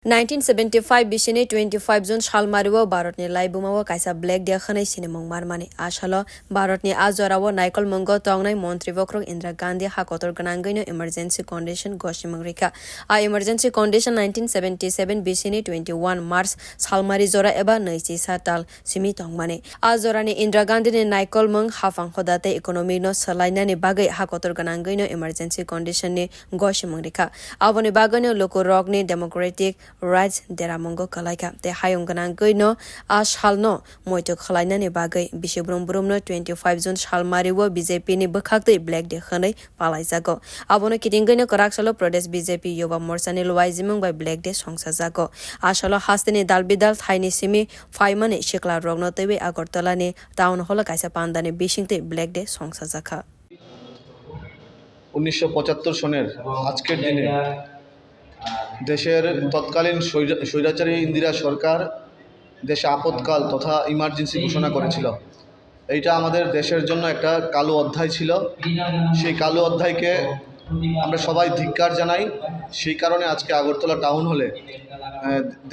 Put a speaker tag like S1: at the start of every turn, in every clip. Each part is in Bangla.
S1: 1975 बिसिनि 25 जुन सालमारिव भारतनि लाइबुमाव काइसा ब्लेक डे खनै सिनेमं मारमानि आसालो भारतनि आजराव नाइकल मंग तंगनाय मन्त्री वक्रक इंदिरा गांधी हाकतर गनांगैनो इमरजेंसी कंडीशन गसिमंग रेखा आ इमरजेंसी कंडीशन 1977 बिसिनि 21 मार्च सालमारि जरा एबा नैजि साताल सिमि तंगमानि आजरानि इंदिरा गांधीनि नाइकल मंग हाफां खदाते इकोनॉमी नो सलायनानि बागै हाकतर गनांगैनो इमरजेंसी कंडीशननि गसिमंग रेखा आबनि बागैनो लोकरकनि डेमोक्रेटिक राइट्स देरामंगो कलाइका ते हायंगनां गैनो आ सालनो मयतो खलायनानि बागै बिशब्रम ब्रमनो 25 जुन सालमारिवो बीजेपी नि बखाक्तै ब्लैक डे खनै पालाइजागो आबनो किदिंगैनो कराकसालो प्रदेश बीजेपी युवा मोर्चानि लवाइजिमंग बाय ब्लैक डे संसाजागो आसालो हास्तिनि दालबिदाल थाइनि सिमि फाइमानि शिकला रगनो तैबे आगरतलानि टाउन हल काइसा पान्दानि बिशिंगतै ब्लैक डे संसाजाखा
S2: 1975 সনের আজকের দিনে দেশের তৎকালীন স্বৈরাচারী ইন্দিরা সরকার দেশে আপৎকাল তথা ইমার্জেন্সি ঘোষণা করেছিল। এইটা আমাদের দেশের জন্য একটা কালো অধ্যায় ছিল। সেই কালো অধ্যায়কে আমরা সবাই ধিক্কার জানাই। সেই কারণে আজকে আগরতলা টাউন হলে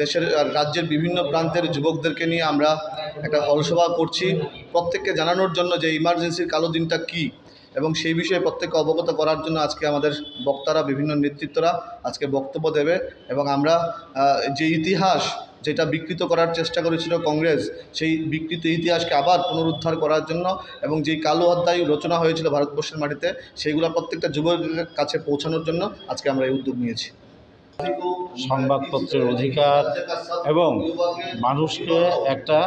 S2: দেশের রাজ্যের বিভিন্ন প্রান্তের যুবকদেরকে নিয়ে আমরা একটা হলসভা করছি, প্রত্যেককে জানানোর জন্য যে ইমার্জেন্সির কালো দিনটা কী এবং সেই বিষয়ে প্রত্যেককে অবগত করার জন্য আজকে আমাদের বক্তারা বিভিন্ন নেতৃত্বরা আজকে বক্তব্য দেবে এবং আমরা যে ইতিহাস যেটা বিকৃত করার চেষ্টা করেছিল কংগ্রেস, সেই বিকৃত ইতিহাসকে আবার পুনরুদ্ধার করার জন্য এবং যেই কালো অধ্যায় রচনা হয়েছিল ভারতবর্ষের মাটিতে সেইগুলো প্রত্যেকটা যুবকের কাছে পৌঁছানোর জন্য আজকে আমরা এই উদ্যোগ নিয়েছি।
S3: সংবাদপত্রের অধিকার এবং মানুষকে একটা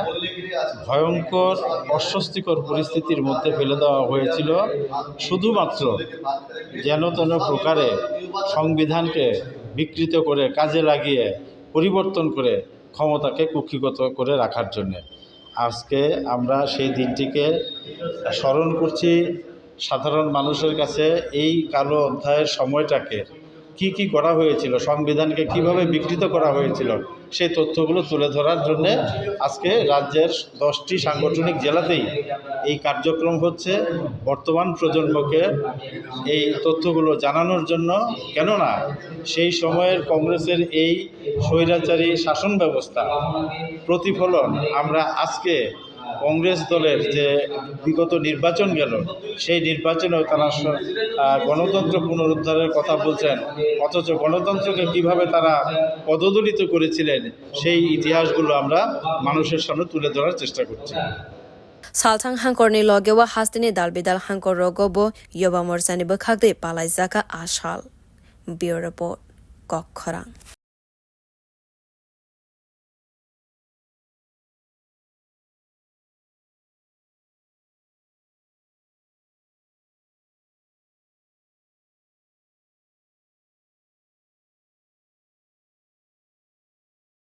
S3: ভয়ঙ্কর অস্বস্তিকর পরিস্থিতির মধ্যে ফেলে দেওয়া হয়েছিল শুধুমাত্র যেন তেন প্রকারে সংবিধানকে বিকৃত করে কাজে লাগিয়ে পরিবর্তন করে ক্ষমতাকে কুক্ষিগত করে রাখার জন্যে। আজকে আমরা সেই দিনটিকে স্মরণ করছি। সাধারণ মানুষের কাছে এই কালো অধ্যায়ের সময়টাকে কি করা হয়েছিল, সংবিধানকে কিভাবে বিকৃত করা হয়েছিল সেই তথ্যগুলো তুলে ধরার জন্যে আজকে রাজ্যের 10টি সাংগঠনিক জেলাতেই এই কার্যক্রম হচ্ছে। বর্তমান প্রজন্মকে এই তথ্যগুলো জানানোর জন্য, কেননা সেই সময়ের কংগ্রেসের এই স্বৈরাচারী শাসন ব্যবস্থা প্রতিফলন আমরা আজকে কংগ্রেস দলের যে বিগত নির্বাচন গেল সেই নির্বাচনেও তারা গণতন্ত্র পুনরুদ্ধারের কথা বলছেন, অথচ গণতন্ত্রকে কিভাবে তারা পদদলিত করেছিলেন সেই ইতিহাসগুলো আমরা মানুষের সামনে তুলে ধরার চেষ্টা করছি।
S1: सालथां हांकरनि लगेवा हास्तिनि दालबिदाल हांकर रगबो युवा मोर्चानि बखाक्दै पालाइजाका आसाल। Bureau report कक्खरां।